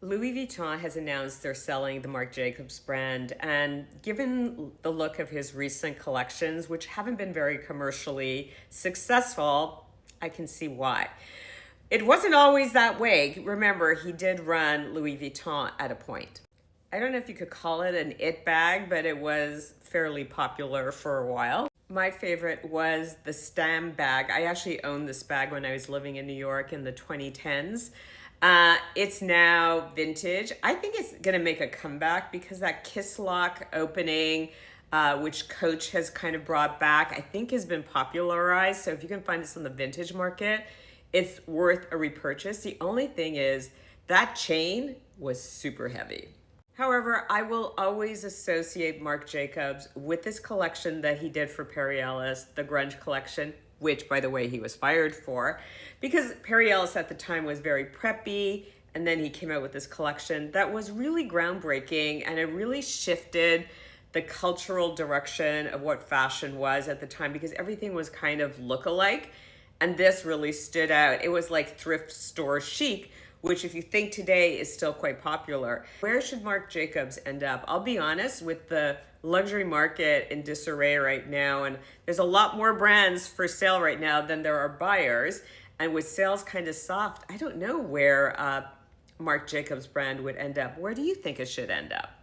Louis Vuitton has announced they're selling the Marc Jacobs brand, and given the look of his recent collections, which haven't been very commercially successful, I can see why. It wasn't always that way. Remember, he did run Louis Vuitton at a point. I don't know if you could call it an it bag, but it was fairly popular for a while. My favorite was the Stam bag. I actually owned this bag when I was living in New York in the 2010s. It's now vintage. I think it's going to make a comeback because that kiss lock opening, which Coach has kind of brought back, I think has been popularized. So if you can find this on the vintage market, it's worth a repurchase. The only thing is that chain was super heavy. However, I will always associate Marc Jacobs with this collection that he did for Perry Ellis, the grunge collection, which, by the way, he was fired for, because Perry Ellis at the time was very preppy, and then he came out with this collection that was really groundbreaking, and it really shifted the cultural direction of what fashion was at the time, because everything was kind of look-alike, and this really stood out. It was like thrift store chic, which if you think today is still quite popular. Where should Marc Jacobs end up? I'll be honest, with the luxury market in disarray right now, and there's a lot more brands for sale right now than there are buyers, and with sales kind of soft, I don't know where Marc Jacobs brand would end up. Where do you think it should end up?